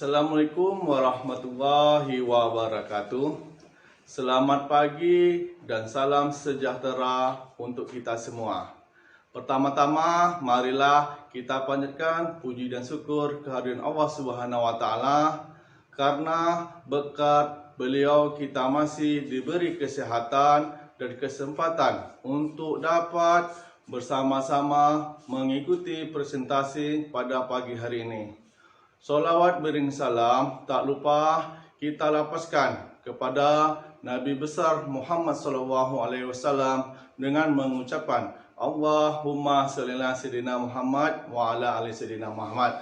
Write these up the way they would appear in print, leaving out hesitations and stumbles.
Assalamualaikum warahmatullahi wabarakatuh. Selamat pagi dan salam sejahtera untuk kita semua. Pertama-tama, marilah kita panjatkan puji dan syukur kehadiran Allah Subhanahu wa taala karena berkat beliau kita masih diberi kesehatan dan kesempatan untuk dapat bersama-sama mengikuti presentasi pada pagi hari ini. Salawat bering salam tak lupa kita lapaskan kepada Nabi besar Muhammad SAW dengan mengucapkan Allahumma sholli ala sayyidina Muhammad wa ala ali sayyidina Muhammad.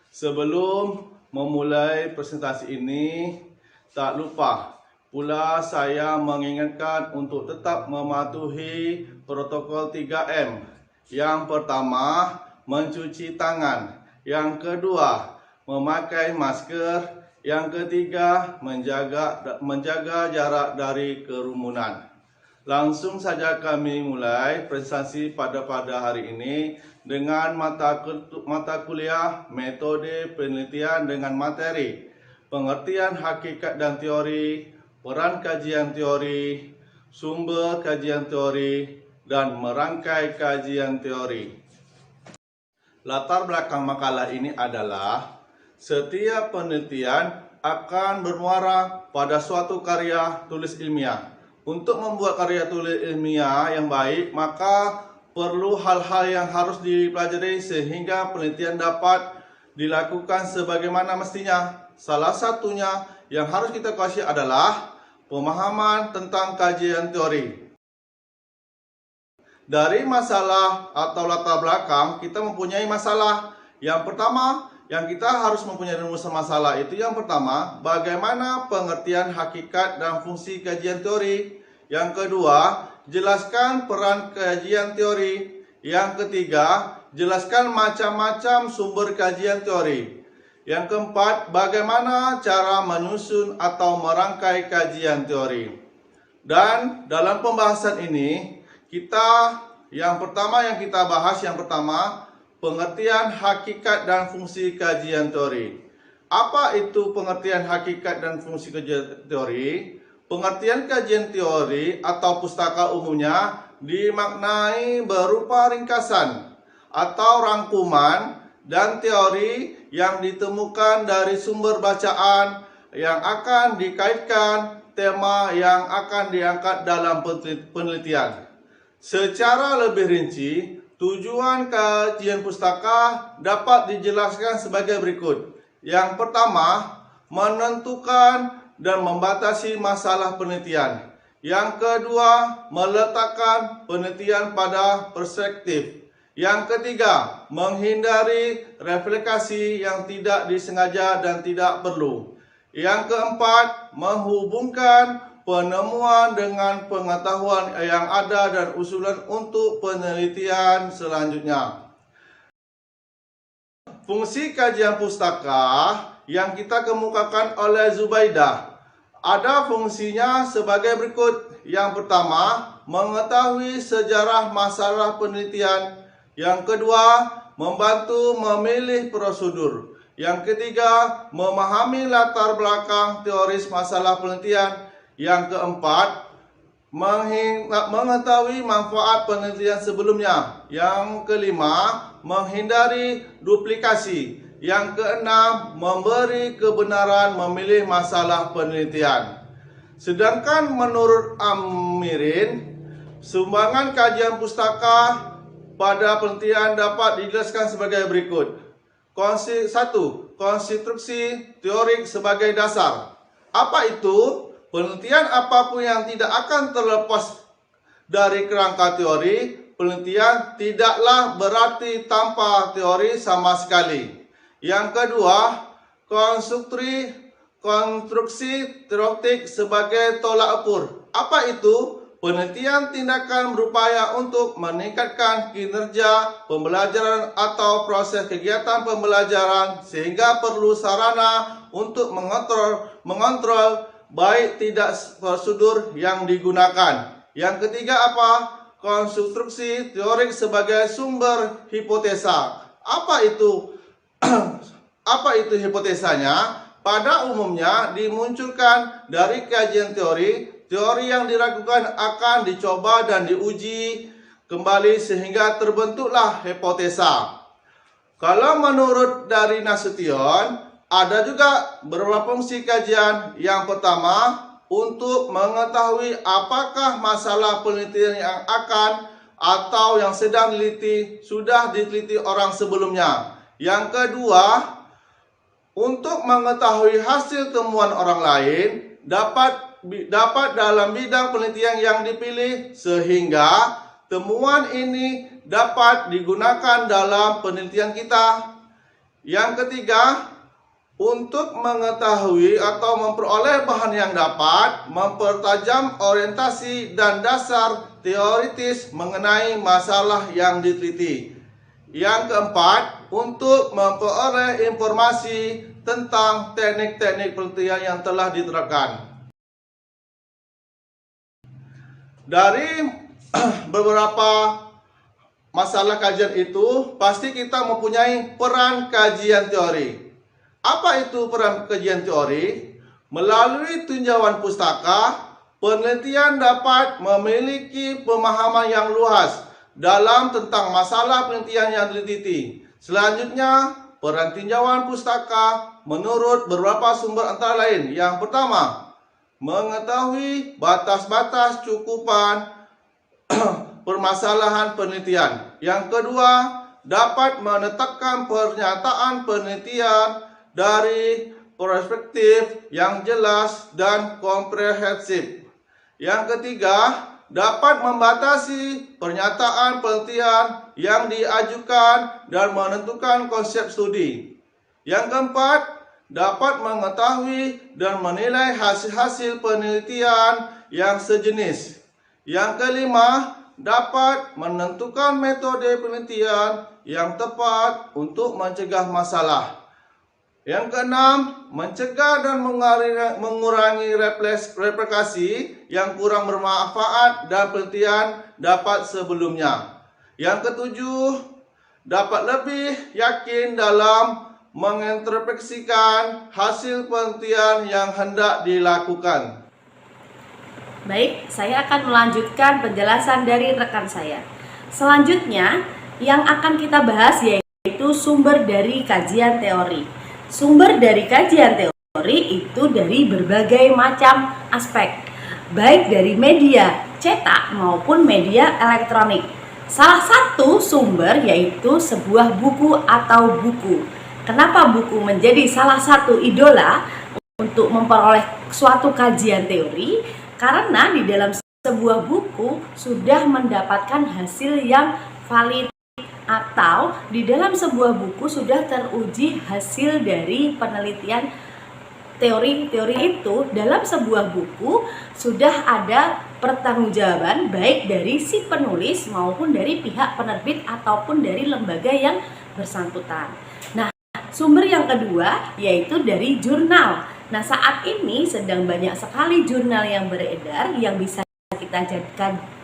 Sebelum memulai presentasi ini, tak lupa pula saya mengingatkan untuk tetap mematuhi protokol 3M. Yang pertama, mencuci tangan. Yang kedua, memakai masker. Yang ketiga, menjaga jarak dari kerumunan. Langsung saja kami mulai presentasi pada hari ini dengan mata kuliah metode penelitian dengan materi pengertian hakikat dan teori, peran kajian teori, sumber kajian teori, dan merangkai kajian teori. Latar belakang makalah ini adalah setiap penelitian akan bermuara pada suatu karya tulis ilmiah. Untuk membuat karya tulis ilmiah yang baik, maka perlu hal-hal yang harus dipelajari sehingga penelitian dapat dilakukan sebagaimana mestinya. Salah satunya yang harus kita kuasai adalah pemahaman tentang kajian teori. Dari masalah atau latar belakang, kita mempunyai masalah. Yang pertama, yang kita harus mempunyai rumus masalah itu yang pertama, bagaimana pengertian hakikat dan fungsi kajian teori. Yang kedua, jelaskan peran kajian teori. Yang ketiga, jelaskan macam-macam sumber kajian teori. Yang keempat, bagaimana cara menyusun atau merangkai kajian teori. Dan dalam pembahasan ini, yang pertama pengertian hakikat dan fungsi kajian teori. Apa itu pengertian hakikat dan fungsi kajian teori? Pengertian kajian teori atau pustaka umumnya dimaknai berupa ringkasan atau rangkuman dan teori yang ditemukan dari sumber bacaan yang akan dikaitkan tema yang akan diangkat dalam penelitian. Secara lebih rinci, tujuan kajian pustaka dapat dijelaskan sebagai berikut. Yang pertama, menentukan dan membatasi masalah penelitian. Yang kedua, meletakkan penelitian pada perspektif. Yang ketiga, menghindari replikasi yang tidak disengaja dan tidak perlu. Yang keempat, menghubungkan penemuan dengan pengetahuan yang ada dan usulan untuk penelitian selanjutnya. Fungsi kajian pustaka yang kita kemukakan oleh Zubaidah ada fungsinya sebagai berikut. Yang pertama, mengetahui sejarah masalah penelitian. Yang kedua, membantu memilih prosedur. Yang ketiga, memahami latar belakang teoris masalah penelitian. Yang keempat, mengetahui manfaat penelitian sebelumnya. Yang kelima, menghindari duplikasi. Yang keenam, memberi kebenaran memilih masalah penelitian. Sedangkan menurut Amirin, sumbangan kajian pustaka pada penelitian dapat dijelaskan sebagai berikut. 1. Konstruksi teorik sebagai dasar. Apa itu? Penelitian apapun yang tidak akan terlepas dari kerangka teori, penelitian tidaklah berarti tanpa teori sama sekali. Yang kedua, konstruksi teoretik sebagai tolak ukur. Apa itu? Penelitian tindakan berupaya untuk meningkatkan kinerja pembelajaran atau proses kegiatan pembelajaran sehingga perlu sarana untuk mengontrol baik tidak prosedur yang digunakan. Yang ketiga apa? Konstruksi teorik sebagai sumber hipotesa. Apa itu? Apa itu hipotesanya? Pada umumnya dimunculkan dari kajian teori yang diragukan akan dicoba dan diuji kembali sehingga terbentuklah hipotesa. Kalau menurut dari Nasution, ada juga beberapa fungsi kajian. Yang pertama, untuk mengetahui apakah masalah penelitian yang akan atau yang sedang diliti sudah diteliti orang sebelumnya. Yang kedua, untuk mengetahui hasil temuan orang lain dapat dalam bidang penelitian yang dipilih sehingga temuan ini dapat digunakan dalam penelitian kita. Yang ketiga, untuk mengetahui atau memperoleh bahan yang dapat mempertajam orientasi dan dasar teoritis mengenai masalah yang diteliti. Yang keempat, untuk memperoleh informasi tentang teknik-teknik penelitian yang telah diterapkan. Dari beberapa masalah kajian itu, pasti kita mempunyai peran kajian teori. Apa itu peran kajian teori? Melalui tinjauan pustaka, penelitian dapat memiliki pemahaman yang luas dalam tentang masalah penelitian yang diteliti. Selanjutnya, peran tinjauan pustaka menurut beberapa sumber antara lain. Yang pertama, mengetahui batas-batas cukupan permasalahan penelitian. Yang kedua, dapat menetapkan pernyataan penelitian dari perspektif yang jelas dan komprehensif. Yang ketiga, dapat membatasi pernyataan penelitian yang diajukan dan menentukan konsep studi. Yang keempat, dapat mengetahui dan menilai hasil-hasil penelitian yang sejenis. Yang kelima, dapat menentukan metode penelitian yang tepat untuk mencegah masalah. Yang keenam, mencegah dan mengurangi replikasi yang kurang bermanfaat dan penelitian dapat sebelumnya. Yang ketujuh, dapat lebih yakin dalam menginterpretasikan hasil penelitian yang hendak dilakukan. Baik, saya akan melanjutkan penjelasan dari rekan saya. Selanjutnya, yang akan kita bahas yaitu sumber dari kajian teori. Sumber dari kajian teori itu dari berbagai macam aspek, baik dari media cetak maupun media elektronik. Salah satu sumber yaitu sebuah buku atau buku. Kenapa buku menjadi salah satu idola untuk memperoleh suatu kajian teori? Karena di dalam sebuah buku sudah mendapatkan hasil yang valid, atau di dalam sebuah buku sudah teruji hasil dari penelitian teori-teori itu. Dalam sebuah buku sudah ada pertanggungjawaban baik dari si penulis maupun dari pihak penerbit ataupun dari lembaga yang bersangkutan. Nah, sumber yang kedua yaitu dari jurnal. Nah, saat ini sedang banyak sekali jurnal yang beredar yang bisa kita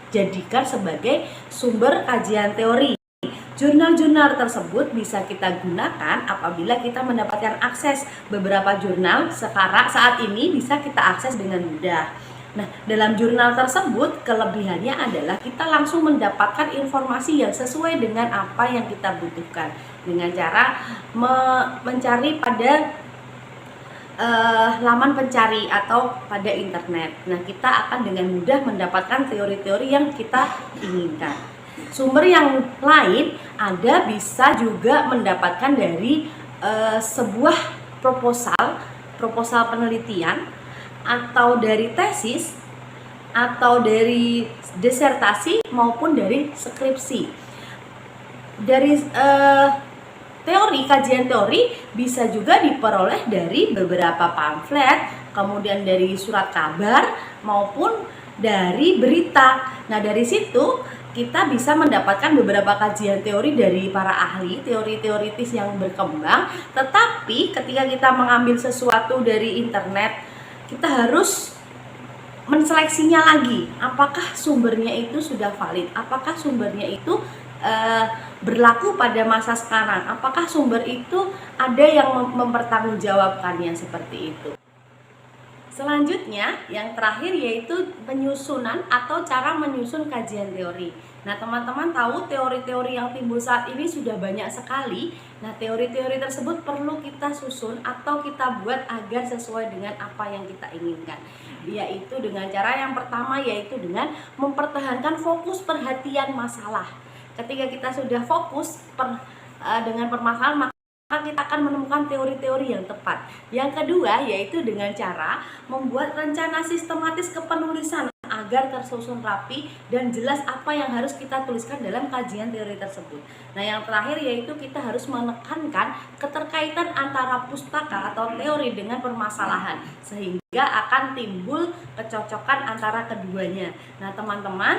jadikan sebagai sumber kajian teori. Jurnal-jurnal tersebut bisa kita gunakan apabila kita mendapatkan akses beberapa jurnal saat ini bisa kita akses dengan mudah. Nah, dalam jurnal tersebut kelebihannya adalah kita langsung mendapatkan informasi yang sesuai dengan apa yang kita butuhkan dengan cara mencari pada laman pencari atau pada internet. Nah, kita akan dengan mudah mendapatkan teori-teori yang kita inginkan. Sumber yang lain bisa juga mendapatkan dari sebuah proposal penelitian atau dari tesis atau dari disertasi maupun dari skripsi. Dari kajian teori bisa juga diperoleh dari beberapa pamflet, kemudian dari surat kabar maupun dari berita. Nah, dari situ kita bisa mendapatkan beberapa kajian teori dari para ahli, teori teoritis yang berkembang. Tetapi ketika kita mengambil sesuatu dari internet, kita harus menseleksinya lagi. Apakah sumbernya itu sudah valid? Apakah sumbernya itu berlaku pada masa sekarang? Apakah sumber itu ada yang mempertanggungjawabkannya seperti itu? Selanjutnya, yang terakhir yaitu penyusunan atau cara menyusun kajian teori. Nah, teman-teman tahu teori-teori yang timbul saat ini sudah banyak sekali. Nah, teori-teori tersebut perlu kita susun atau kita buat agar sesuai dengan apa yang kita inginkan. Yaitu dengan cara yang pertama, yaitu dengan mempertahankan fokus perhatian masalah. Ketika kita sudah fokus dengan permasalahan, maka kita akan menemukan teori-teori yang tepat. Yang kedua yaitu dengan cara membuat rencana sistematis kepenulisan agar tersusun rapi dan jelas apa yang harus kita tuliskan dalam kajian teori tersebut. Nah, yang terakhir yaitu kita harus menekankan keterkaitan antara pustaka atau teori dengan permasalahan sehingga akan timbul kecocokan antara keduanya. Nah, teman-teman,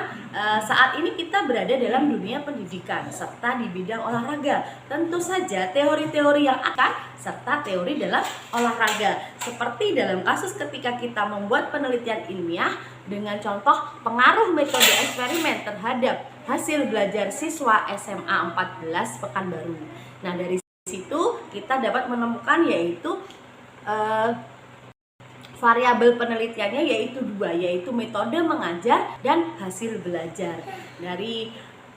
saat ini kita berada dalam dunia pendidikan serta di bidang olahraga. Tentu saja teori-teori yang akan serta teori dalam olahraga. Seperti dalam kasus ketika kita membuat penelitian ilmiah dengan contoh pengaruh metode eksperimen terhadap hasil belajar siswa SMA 14 Pekanbaru. Nah, dari situ kita dapat menemukan yaitu variabel penelitiannya yaitu dua, yaitu metode mengajar dan hasil belajar.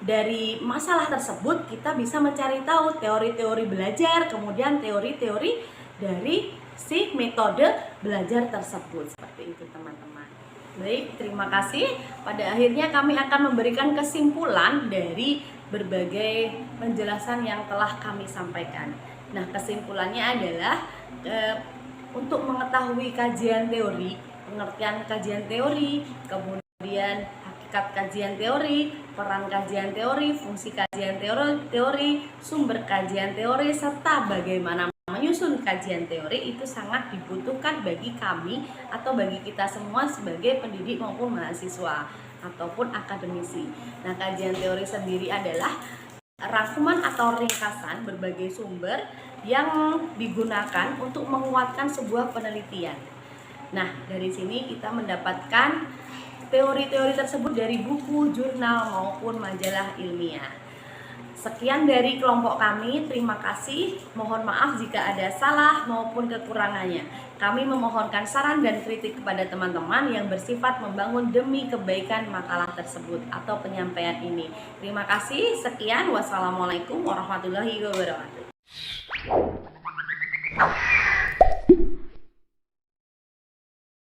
Dari masalah tersebut kita bisa mencari tahu teori-teori belajar, kemudian teori-teori dari si metode belajar tersebut. Seperti itu, teman-teman. Baik, terima kasih. Pada akhirnya kami akan memberikan kesimpulan dari berbagai penjelasan yang telah kami sampaikan. Nah, kesimpulannya adalah untuk mengetahui kajian teori, pengertian kajian teori, kemudian hakikat kajian teori, peran kajian teori, fungsi kajian teori, sumber kajian teori, serta bagaimana menyusun kajian teori itu sangat dibutuhkan bagi kami atau bagi kita semua sebagai pendidik maupun mahasiswa ataupun akademisi. Nah, kajian teori sendiri adalah rangkuman atau ringkasan berbagai sumber yang digunakan untuk menguatkan sebuah penelitian. Nah, dari sini kita mendapatkan teori-teori tersebut dari buku, jurnal, maupun majalah ilmiah. Sekian dari kelompok kami, terima kasih. Mohon maaf jika ada salah maupun kekurangannya. Kami memohonkan saran dan kritik kepada teman-teman yang bersifat membangun demi kebaikan makalah tersebut atau penyampaian ini. Terima kasih, sekian. Wassalamualaikum warahmatullahi wabarakatuh.